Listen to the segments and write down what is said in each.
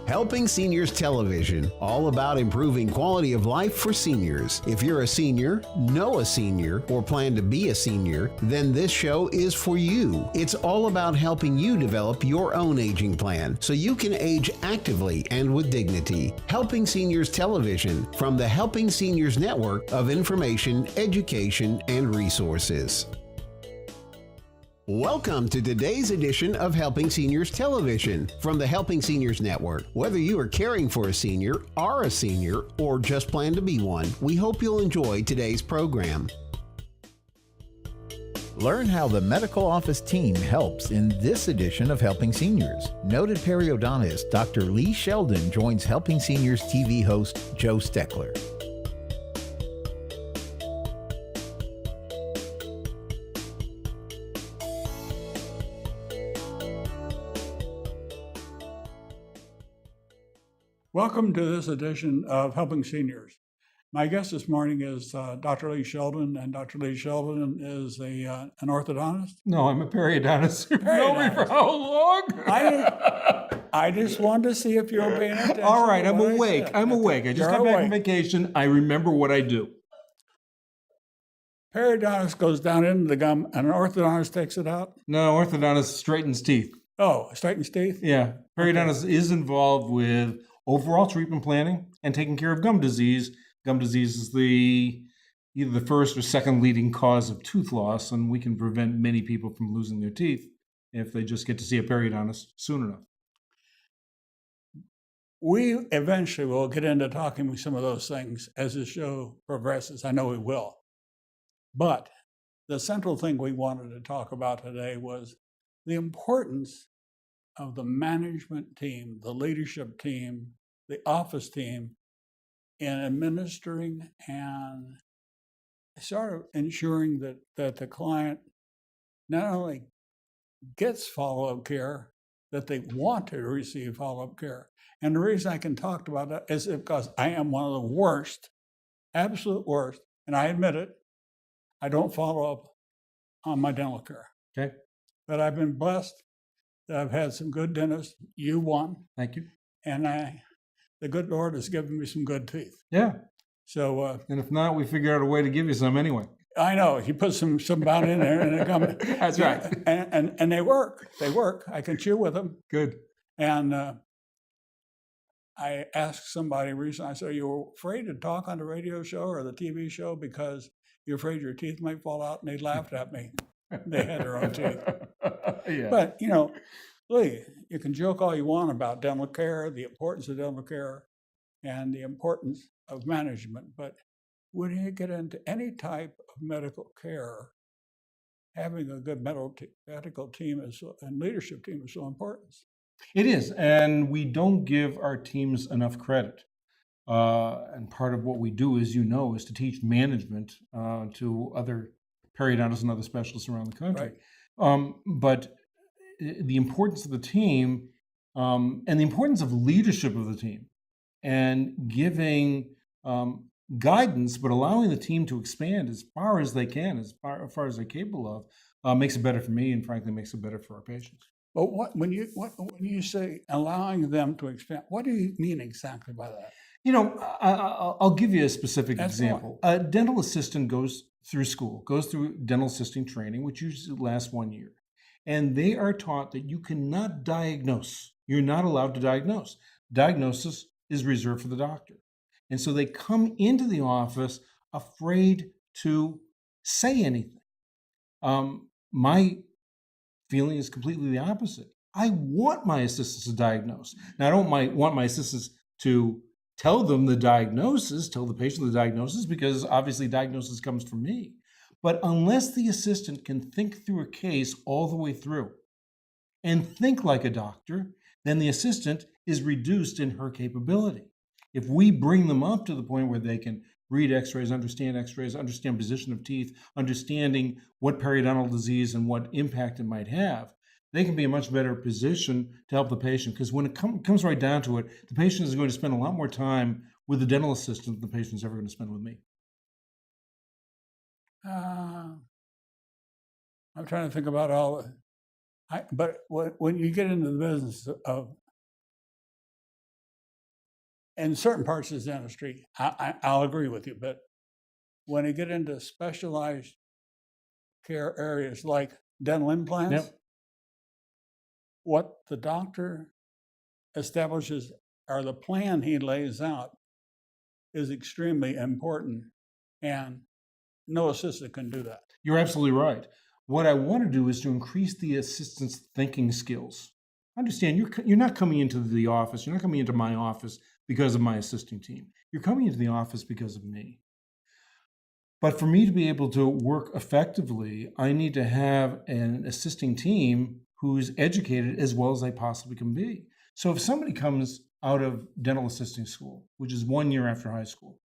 Helping Seniors Television, all about improving quality of life for seniors. If you're a senior, know a senior, or plan to be a senior, then this show is for you. It's all about helping you develop your own aging plan so you can age actively and with dignity. Helping Seniors Television from the Helping Seniors Network of information, education, and resources. Welcome to today's edition of Helping Seniors Television from the Helping Seniors Network. Whether you are caring for a senior, are a senior, or just plan to be one, we hope you'll enjoy today's program. Learn how the medical office team helps in this edition of Helping Seniors. Noted periodontist Dr. Lee Sheldon joins Helping Seniors TV host Joe Steckler. Welcome to this edition of Helping Seniors. My guest this morning is Dr. Lee Sheldon, and Dr. Lee Sheldon is an orthodontist. No, I'm a periodontist. You've known me for how long? I just wanted to see if you were paying attention. All right, I'm awake. I'm awake. I just got back from vacation. I remember what I do. Periodontist goes down into the gum, and an orthodontist takes it out? No, orthodontist straightens teeth. Oh, straightens teeth? Yeah. Periodontist is involved with overall treatment planning and taking care of gum disease. Gum disease is either the first or second leading cause of tooth loss, and we can prevent many people from losing their teeth if they just get to see a periodontist soon enough. We eventually will get into talking with some of those things as the show progresses. I know we will. But the central thing we wanted to talk about today was the importance of the management team, the leadership team, the office team in administering and sort of ensuring that the client not only gets follow-up care, that they want to receive follow-up care. And the reason I can talk about that is because I am one of the worst, absolute worst, and I admit it, I don't follow up on my dental care. Okay. But I've been blessed that I've had some good dentists. You one. Thank you. And the good Lord has given me some good teeth. Yeah. So. And if not, we figure out a way to give you some anyway. I know. He put some bound in there and they come. That's right. And they work. They work. I can chew with them. Good. And I asked somebody recently, I said, you're afraid to talk on the radio show or the TV show because you're afraid your teeth might fall out? And they laughed at me. They had their own teeth. Yeah. But, Lee, you can joke all you want about dental care, the importance of dental care, and the importance of management. But when you get into any type of medical care, having a good medical team and leadership team is so important. It is, and we don't give our teams enough credit. And part of what we do, as you know, is to teach management to other periodontists and other specialists around the country. Right. But the importance of the team and the importance of leadership of the team and giving guidance, but allowing the team to expand as far as they can, as far as they're capable of, makes it better for me and frankly makes it better for our patients. But when you say allowing them to expand, what do you mean exactly by that? I'll give you a specific example. A dental assistant goes through dental assisting training, which usually lasts 1 year. And they are taught that you cannot diagnose. You're not allowed to diagnose. Diagnosis is reserved for the doctor. And so they come into the office afraid to say anything. My feeling is completely the opposite. I want my assistants to diagnose. Now, I don't want my assistants to tell them the diagnosis, tell the patient the diagnosis, because obviously diagnosis comes from me. But unless the assistant can think through a case all the way through and think like a doctor, then the assistant is reduced in her capability. If we bring them up to the point where they can read x-rays, understand position of teeth, understanding what periodontal disease and what impact it might have, they can be in a much better position to help the patient. Because when it comes right down to it, the patient is going to spend a lot more time with the dental assistant than the patient is ever going to spend with me. I'm trying to think about all. But when you get into the business of in certain parts of the dentistry, I'll agree with you, but when you get into specialized care areas like dental implants, Yep. what the doctor establishes or the plan he lays out is extremely important, and no assistant can do that. You're absolutely right. What I want to do is to increase the assistant's thinking skills. Understand, you're not coming into the office, you're not coming into my office because of my assisting team. You're coming into the office because of me. But for me to be able to work effectively, I need to have an assisting team who's educated as well as they possibly can be. So if somebody comes out of dental assisting school, which is 1 year after high school,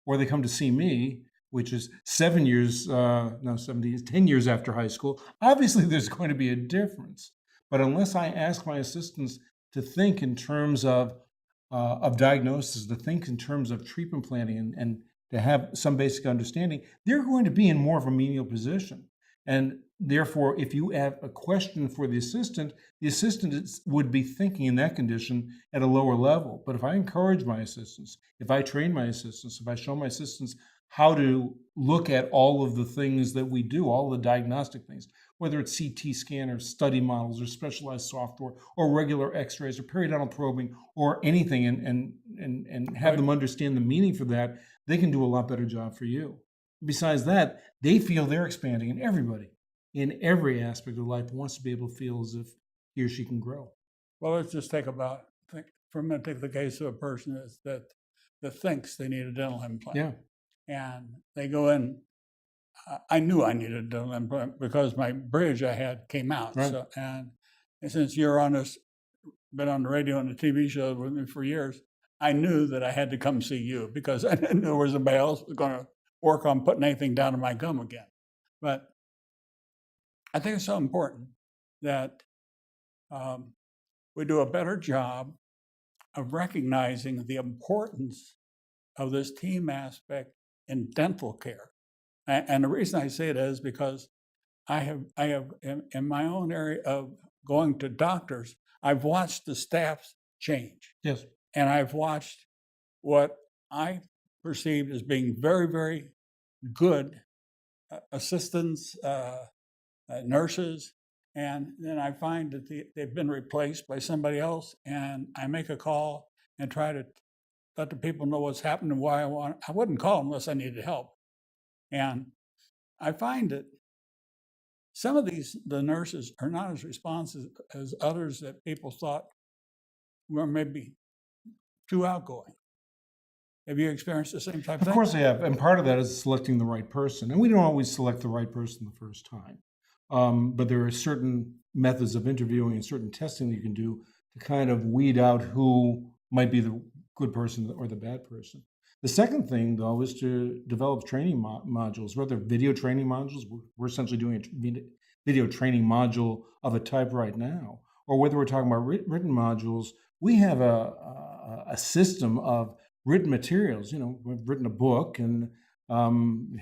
or they come to see me, which is 7 years, 10 years after high school, obviously there's going to be a difference. But unless I ask my assistants to think in terms of diagnosis, to think in terms of treatment planning and to have some basic understanding, they're going to be in more of a menial position. And therefore, if you have a question for the assistant would be thinking in that condition at a lower level. But if I encourage my assistants, if I train my assistants, if I show my assistants how to look at all of the things that we do, all the diagnostic things, whether it's CT scanners, study models, or specialized software, or regular x-rays, or periodontal probing, or anything, and have them understand the meaning for that, they can do a lot better job for you. Besides that, they feel they're expanding, and everybody in every aspect of life wants to be able to feel as if he or she can grow. Well, let's just take the case of a person that thinks they need a dental implant. Yeah. And they go in. I knew I needed a dental implant because my bridge I had came out. Right. So, and since you're been on the radio and the TV show with me for years, I knew that I had to come see you because I didn't know there was anybody else was going to work on putting anything down in my gum again. But I think it's so important that we do a better job of recognizing the importance of this team aspect in dental care. And the reason I say it is because I have in my own area of going to doctors, I've watched the staff change. Yes. And I've watched what I perceived as being very, very good assistants, nurses, and then I find that they've been replaced by somebody else, and I make a call and try to let the people know what's happened and why I wouldn't call them unless I needed help. And I find that some of the nurses are not as responsive as others that people thought were maybe too outgoing. Have you experienced the same type of thing? Of course I have. And part of that is selecting the right person. And we don't always select the right person the first time. But there are certain methods of interviewing and certain testing that you can do to kind of weed out who might be the good person or the bad person. The second thing, though, is to develop training modules, whether video training modules, we're essentially doing a video training module of a type right now, or whether we're talking about written modules. We have a system of written materials. You know, we've written a book, and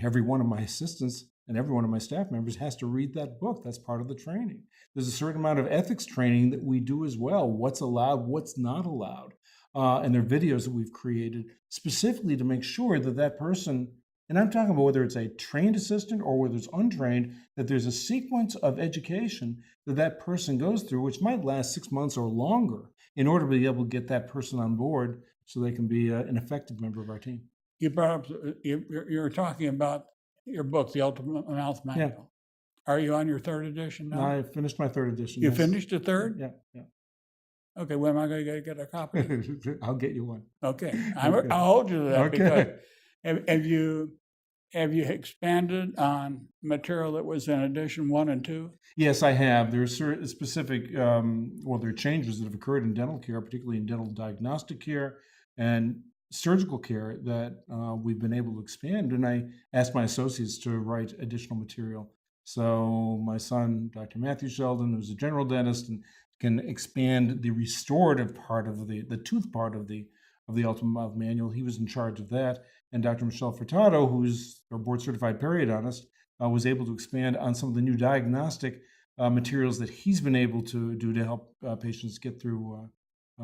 every one of my assistants and every one of my staff members has to read that book. That's part of the training. There's a certain amount of ethics training that we do as well. What's allowed, what's not allowed. And there are videos that we've created specifically to make sure that that person, and I'm talking about whether it's a trained assistant or whether it's untrained, that there's a sequence of education that that person goes through, which might last 6 months or longer, in order to be able to get that person on board so they can be an effective member of our team. You brought up, you're talking about your book, The Ultimate Mouth Manual. Yeah. Are you on your third edition now? I finished my third edition. You yes. finished the third? Yeah. Okay, when am I going to get a copy? I'll get you one. Okay, I'll hold you to that. Okay. Because have you expanded on material that was in edition 1 and 2? Yes, I have. There are certain specific, there are changes that have occurred in dental care, particularly in dental diagnostic care and surgical care that we've been able to expand. And I asked my associates to write additional material. So my son, Dr. Matthew Sheldon, who's a general dentist and can expand the restorative part of the tooth part of the Ultimate Mouth Manual. He was in charge of that. And Dr. Michelle Furtado, who's our board-certified periodontist, was able to expand on some of the new diagnostic materials that he's been able to do to help patients get through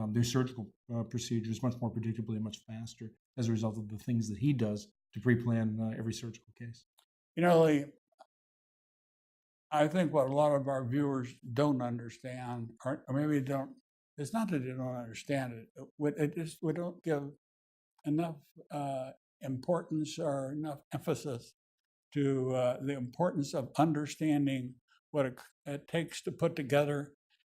their surgical procedures much more predictably and much faster as a result of the things that he does to pre-plan every surgical case. You know, I think what a lot of our viewers don't understand, or maybe don't, it's not that they don't understand it, we don't give enough importance or enough emphasis to the importance of understanding what it takes to put together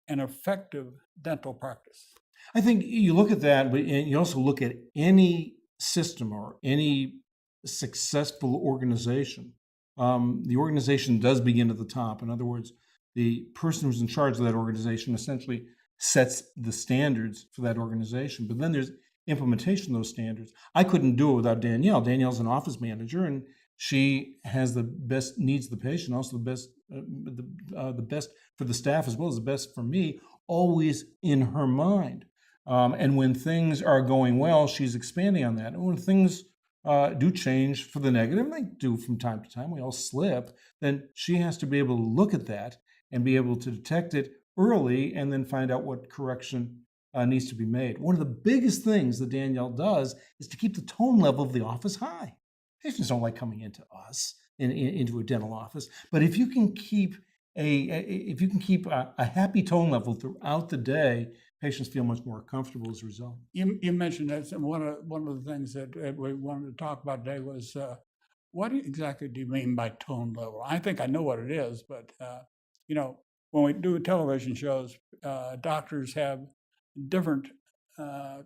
an effective dental practice. I think you look at that, but you also look at any system or any successful organization. The organization does begin at the top. In other words, the person who's in charge of that organization essentially sets the standards for that organization. But then there's implementation of those standards. I couldn't do it without Danielle. Danielle's an office manager, and she has the best needs of the patient, also the best for the staff as well as the best for me, always in her mind. And when things are going well, she's expanding on that. And when things do change for the negative, and they do from time to time, we all slip, then she has to be able to look at that and be able to detect it early and then find out what correction needs to be made. One of the biggest things that Danielle does is to keep the tone level of the office high. Patients don't like coming into us, into a dental office, but if you can keep a happy tone level throughout the day, patients feel much more comfortable as a result. You mentioned that, and one of the things that we wanted to talk about today was what exactly do you mean by tone level? I think I know what it is, but you know, when we do television shows, doctors have different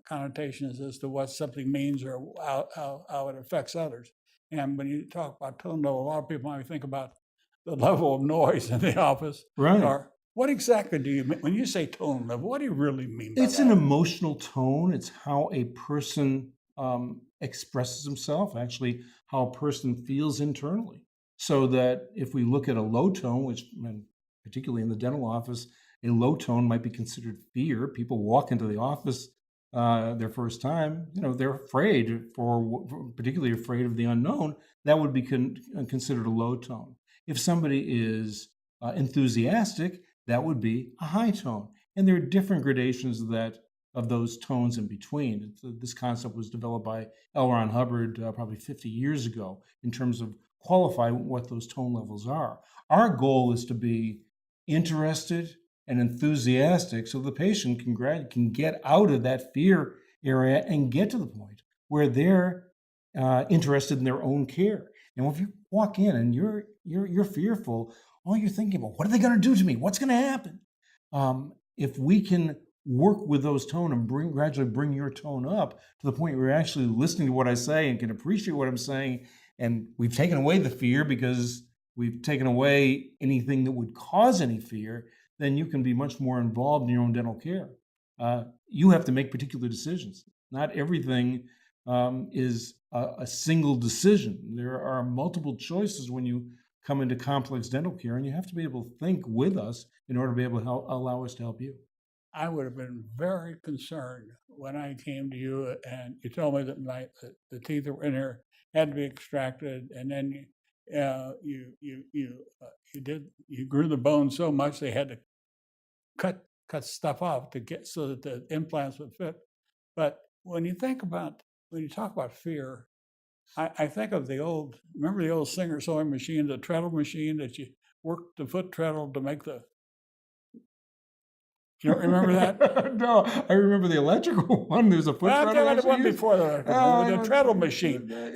connotations as to what something means or how it affects others. And when you talk about tone level, a lot of people might think about the level of noise in the office. Right. Or what exactly do you mean when you say tone level? What do you really mean by It's that? an emotional tone. It's how a person expresses himself, actually how a person feels internally. So that if we look at a low tone, which particularly in the dental office, a low tone might be considered fear. People walk into the office their first time, they're afraid, particularly afraid of the unknown. That would be considered a low tone. If somebody is enthusiastic, that would be a high tone. And there are different gradations of those tones in between. This concept was developed by L. Ron Hubbard probably 50 years ago in terms of qualifying what those tone levels are. Our goal is to be interested and enthusiastic so the patient can get out of that fear area and get to the point where they're interested in their own care. And if you walk in and you're fearful, all you're thinking about, what are they going to do to me? What's going to happen? If we can work with those tone and gradually bring your tone up to the point where you're actually listening to what I say and can appreciate what I'm saying, and we've taken away the fear because we've taken away anything that would cause any fear, then you can be much more involved in your own dental care. You have to make particular decisions. Not everything is a single decision. There are multiple choices when you come into complex dental care, and you have to be able to think with us in order to be able to allow us to help you. I would have been very concerned when I came to you and you told me that the teeth that were in here had to be extracted, and then you grew the bone so much they had to cut stuff off to get so that the implants would fit. But when you talk about fear, I think of remember the old Singer sewing machine, the treadle machine that you worked the foot treadle to make the. You don't remember that? No, I remember the electrical one. There's a foot treadle. The one before the treadle machine. There's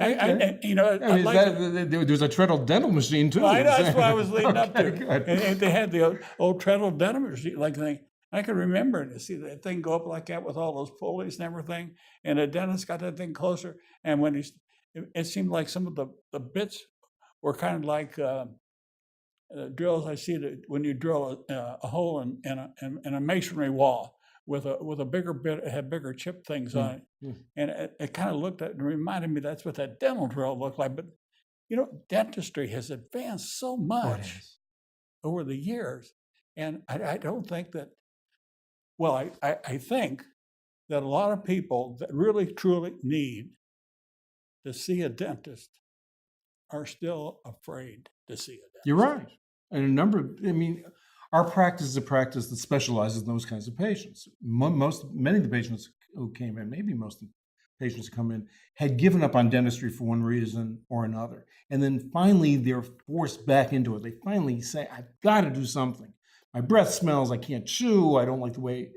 a treadle dental machine too. Well, that's what I was leading up to. Good. And they had the old treadle dental machine thing. I can remember it. See that thing go up like that with all those pulleys and everything. And the dentist got that thing closer. And when it seemed like some of the bits were kind of like drills. I see that when you drill a hole in a masonry wall with a bigger bit, it had bigger chip things on it, and it kind of looked at and reminded me that's what that dental drill looked like. But dentistry has advanced so much over the years, and I don't think that. Well, I think that a lot of people that really truly need to see a dentist are still afraid to see a dentist. You're right. And Our practice is a practice that specializes in those kinds of patients. Many of the patients who came in, maybe most of the patients who come in, had given up on dentistry for one reason or another. And then finally, they're forced back into it. They finally say, I've got to do something. My breath smells, I can't chew, I don't like the way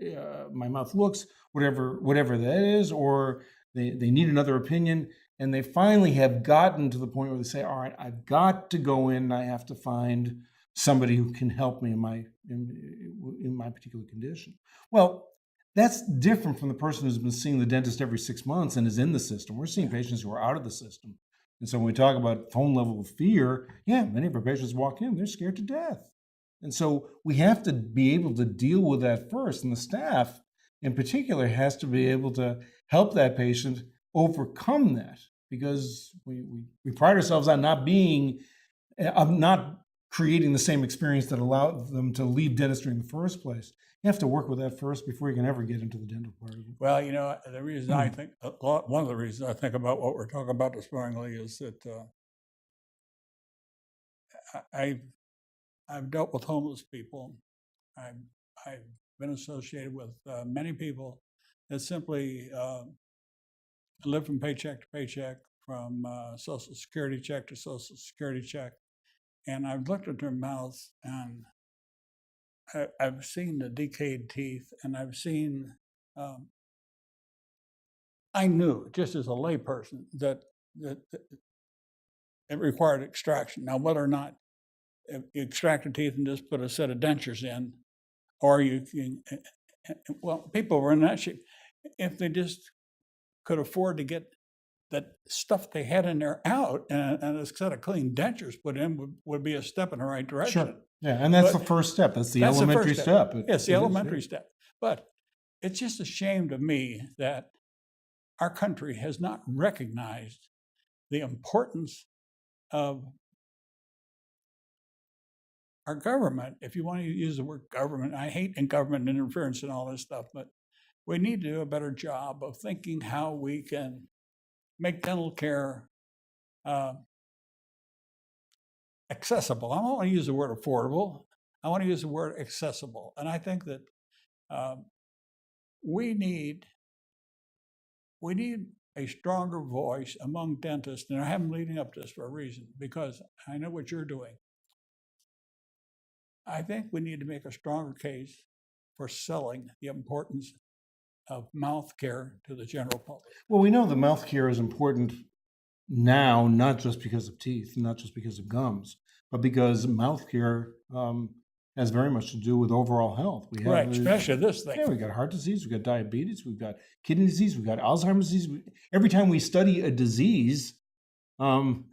my mouth looks, whatever that is, or they need another opinion. And they finally have gotten to the point where they say, all right, I've got to go in, I have to find somebody who can help me in my particular condition. Well, that's different from the person who's been seeing the dentist every 6 months and is in the system. We're seeing patients who are out of the system. And so when we talk about phone level of fear, yeah, many of our patients walk in, they're scared to death. And so we have to be able to deal with that first. And the staff in particular has to be able to help that patient overcome that, because we pride ourselves on not creating the same experience that allowed them to leave dentistry in the first place. You have to work with that first before you can ever get into the dental part of it. Well, the reason I think, one of the reasons I think about what we're talking about this morning, Lee, is that I've dealt with homeless people. I've been associated with many people that simply live from paycheck to paycheck, from Social Security check to Social Security check. And I've looked at their mouths, and I've seen the decayed teeth, and I've seen, I knew just as a layperson that it required extraction. Now, whether or not you extract the teeth and just put a set of dentures in, or you can, well, people were in that shape. If they just could afford to get that stuff they had in there out and a set of clean dentures put in would be a step in the right direction. Sure. Yeah, and that's the first step. That's the elementary step. Yes, the elementary step. But it's just a shame to me that our country has not recognized the importance of our government. If you want to use the word government, I hate government interference and all this stuff, but we need to do a better job of thinking how we can make dental care accessible. I don't want to use the word affordable. I want to use the word accessible. And I think that we need a stronger voice among dentists, and I have them leading up to this for a reason, because I know what you're doing. I think we need to make a stronger case for selling the importance of mouth care to the general public. Well, we know the mouth care is important now, not just because of teeth, not just because of gums, but because mouth care has very much to do with overall health. We have, right, especially this thing. Yeah, we've got heart disease, we've got diabetes, we've got kidney disease, we've got Alzheimer's disease. Every time we study a disease in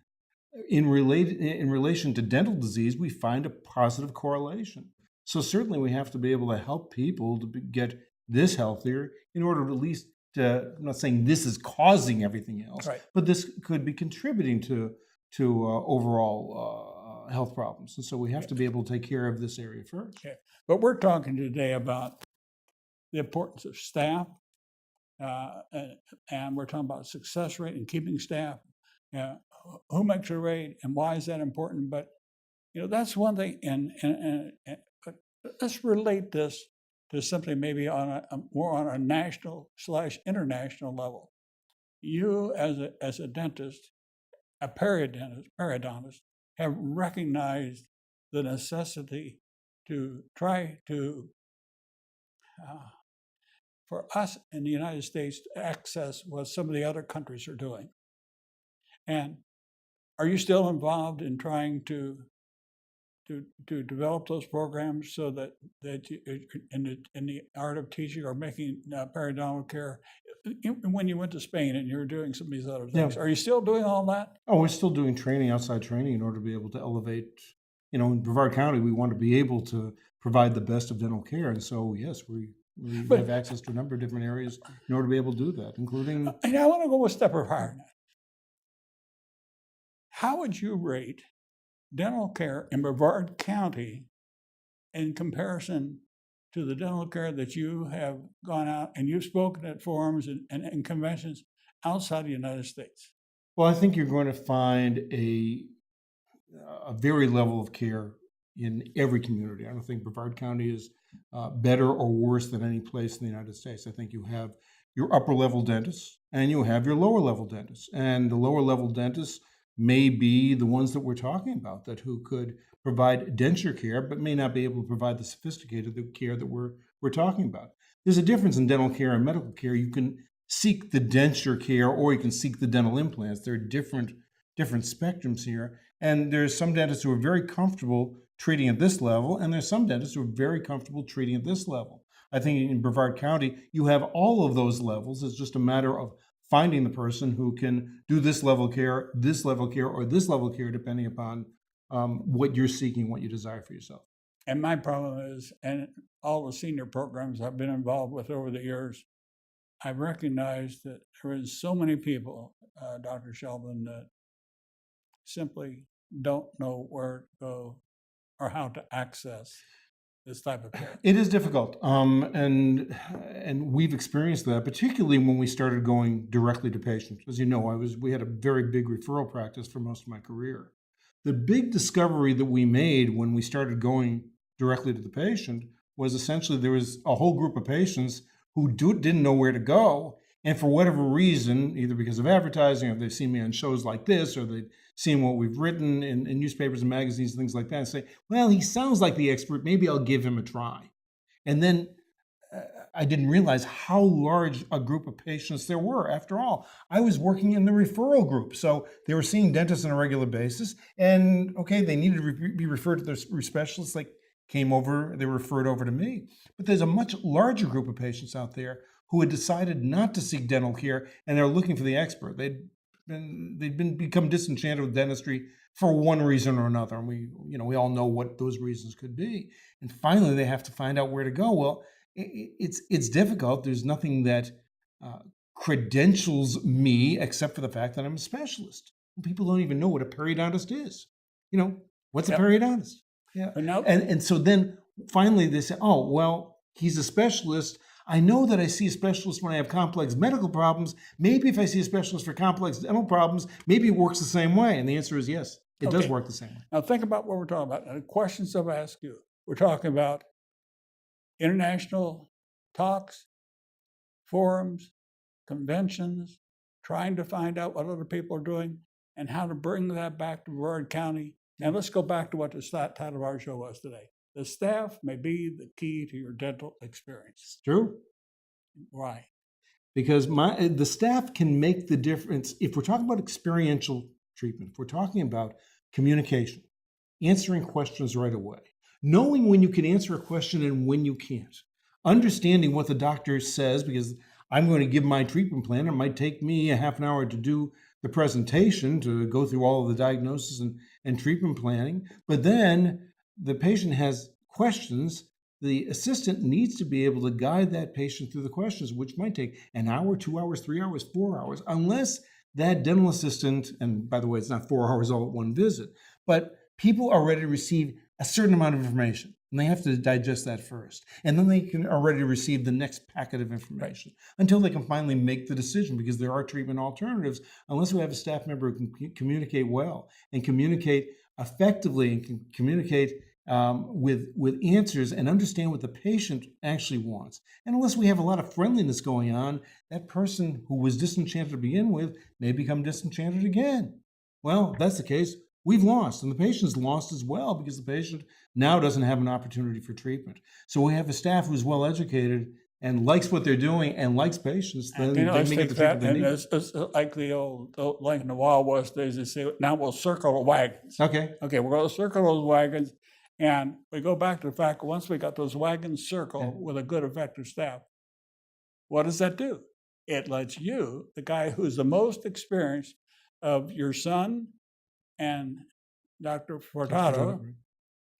relation to dental disease, we find a positive correlation. So certainly we have to be able to help people to get this healthier in order to at least, I'm not saying this is causing everything else, right, but this could be contributing to overall health problems. And so we have to be able to take care of this area first. Okay. But we're talking today about the importance of staff, and we're talking about success rate and keeping staff. Who makes a rate and why is that important? But that's one thing. And let's relate this to something maybe on more on a national/international level. You as a dentist, a periodontist, have recognized the necessity to try to for us in the United States to access what some of the other countries are doing. And are you still involved in trying to develop those programs so that you, in the art of teaching or making periodontal care? When you went to Spain and you were doing some of these other things, Are you still doing all that? Oh, we're still doing training, outside training, in order to be able to elevate. In Brevard County, we want to be able to provide the best of dental care, and so yes, we have access to a number of different areas in order to be able to do that, including. And I want to go a step higher now. How would you rate dental care in Brevard County in comparison to the dental care that you have gone out and you've spoken at forums and conventions outside the United States? Well, I think you're going to find a very level of care in every community. I don't think Brevard County is better or worse than any place in the United States. I think you have your upper level dentists and you have your lower level dentists. And the lower level dentists may be the ones that we're talking about, that who could provide denture care, but may not be able to provide the sophisticated care that we're talking about. There's a difference in dental care and medical care. You can seek the denture care or you can seek the dental implants. There are different spectrums here. And there's some dentists who are very comfortable treating at this level, and there's some dentists who are very comfortable treating at this level. I think in Brevard County, you have all of those levels. It's just a matter of finding the person who can do this level of care, this level of care, or this level of care, depending upon what you're seeking, what you desire for yourself. And my problem is, and all the senior programs I've been involved with over the years, I've recognized that there is so many people, Dr. Sheldon, that simply don't know where to go or how to access this type of care. It is difficult, and we've experienced that, particularly when we started going directly to patients. As you know, we had a very big referral practice for most of my career. The big discovery that we made when we started going directly to the patient was essentially there was a whole group of patients who didn't know where to go, and for whatever reason, either because of advertising, or they've seen me on shows like this, or they've seen what we've written in newspapers and magazines and things like that, and say, well, he sounds like the expert, maybe I'll give him a try. And then I didn't realize how large a group of patients there were. After all, I was working in the referral group, so they were seeing dentists on a regular basis, and okay, they needed to be referred to their specialists, like they were referred over to me. But there's a much larger group of patients out there who had decided not to seek dental care, and they're looking for the expert. They'd become disenchanted with dentistry for one reason or another, and we all know what those reasons could be. And finally, they have to find out where to go. Well, it's difficult. There's nothing that credentials me except for the fact that I'm a specialist. People don't even know what a periodontist is. What's a periodontist? Yeah. And so then finally they say, oh, well, he's a specialist. I know that I see a specialist when I have complex medical problems. Maybe if I see a specialist for complex dental problems, maybe it works the same way. And the answer is yes, it does work the same way. Now think about what we're talking about. Now, the questions I've asked you. We're talking about international talks, forums, conventions, trying to find out what other people are doing and how to bring that back to Brevard County. And let's go back to what the title of our show was today. The staff may be the key to your dental experience. It's true. Why? Because the staff can make the difference. If we're talking about experiential treatment, if we're talking about communication, answering questions right away, knowing when you can answer a question and when you can't, understanding what the doctor says, because I'm going to give my treatment plan. It might take me a half an hour to do the presentation, to go through all of the diagnosis and treatment planning. But then the patient has questions. The assistant needs to be able to guide that patient through the questions, which might take an hour, 2 hours, 3 hours, 4 hours, unless that dental assistant, and by the way, it's not 4 hours all at one visit, but people are ready to receive a certain amount of information, and they have to digest that first. And then they are ready to receive the next packet of information until they can finally make the decision, because there are treatment alternatives, unless we have a staff member who can communicate well and communicate effectively and can communicate with answers and understand what the patient actually wants. And unless we have a lot of friendliness going on, that person who was disenchanted to begin with may become disenchanted again. Well, if that's the case, we've lost, and the patient's lost as well, because the patient now doesn't have an opportunity for treatment. So we have a staff who's well educated and likes what they're doing and likes patients, then they may get the treatment they need. It's like the old, like in the Wild West days, they say, now we'll circle the wagons. Okay, we're going to circle those wagons. And we go back to the fact that once we got those wagons circled with a good, effective staff, what does that do? It lets you, the guy who's the most experienced of your son and Dr. Furtado,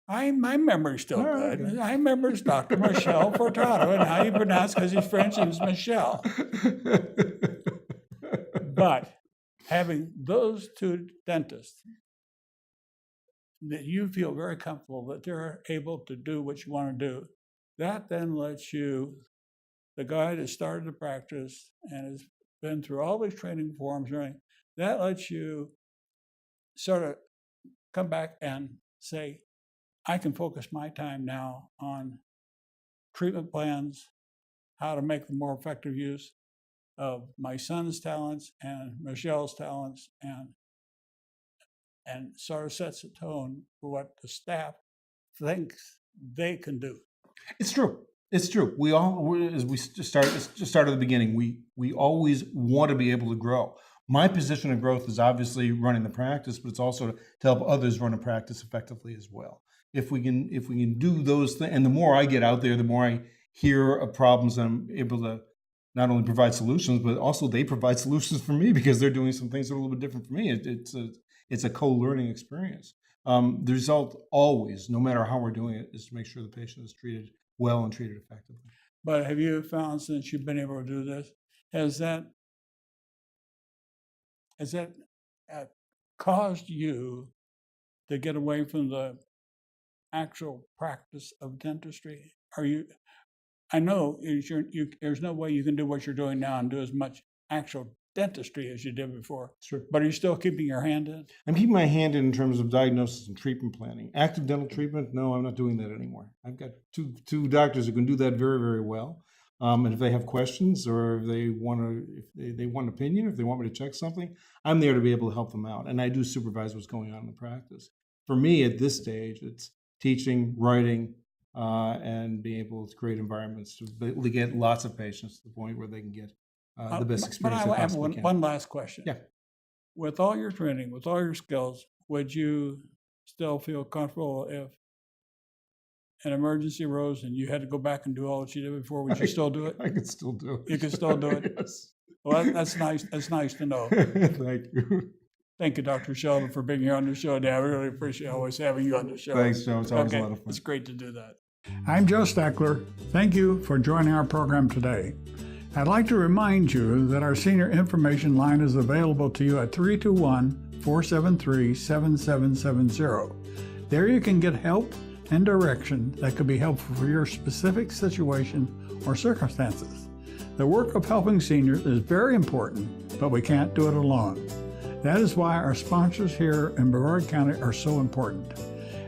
my memory's still good. Okay. I remember it's Dr. Michel Furtado, and how you pronounce, because he's French and it's Michel. But having those two dentists that you feel very comfortable that they're able to do what you want to do, that then lets you, the guy that started the practice and has been through all these training forums, that lets you sort of come back and say, I can focus my time now on treatment plans, how to make the more effective use of my son's talents and Michelle's talents, and sort of sets a tone for what the staff thinks they can do. It's true. It's true. As we start at the beginning, we always want to be able to grow. My position of growth is obviously running the practice, but it's also to help others run a practice effectively as well. If we can do those things, and the more I get out there, the more I hear of problems, I'm able to not only provide solutions, but also they provide solutions for me because they're doing some things that are a little bit different for me. It's a co-learning experience. The result always, no matter how we're doing it, is to make sure the patient is treated well and treated effectively. But have you found, since you've been able to do this, has that caused you to get away from the actual practice of dentistry? I know there's no way you can do what you're doing now and do as much actual dentistry as you did before. Sure. But are you still keeping your hand in? I'm keeping my hand in terms of diagnosis and treatment planning. Active dental treatment, no, I'm not doing that anymore. I've got two doctors who can do that very, very well. And if they have questions or if they want an opinion, if they want me to check something, I'm there to be able to help them out. And I do supervise what's going on in the practice. For me, at this stage, it's teaching, writing, and being able to create environments to get lots of patients to the point where they can get the best experience. But I have one last question. Yeah. With all your training, with all your skills, would you still feel comfortable if an emergency arose and you had to go back and do all that you did before? Would you still do it? I could still do it. You could still do it? Yes. Well, that's nice. That's nice to know. Thank you. Thank you, Dr. Sheldon, for being here on the show today. I really appreciate always having you on the show. Thanks, Joe. It's always a lot of fun. It's great to do that. I'm Joe Steckler. Thank you for joining our program today. I'd like to remind you that our senior information line is available to you at 321-473-7770. There you can get help and direction that could be helpful for your specific situation or circumstances. The work of helping seniors is very important, but we can't do it alone. That is why our sponsors here in Brevard County are so important.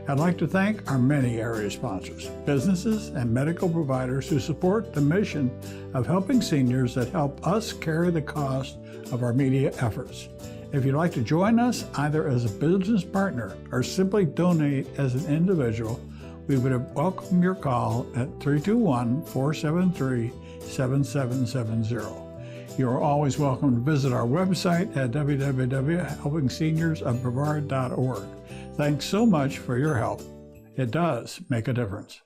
I'd like to thank our many area sponsors, businesses and medical providers who support the mission of helping seniors that help us carry the cost of our media efforts. If you'd like to join us either as a business partner or simply donate as an individual, we would welcome your call at 321-473-7770. You are always welcome to visit our website at www.helpingseniorsofbrevard.org. Thanks so much for your help. It does make a difference.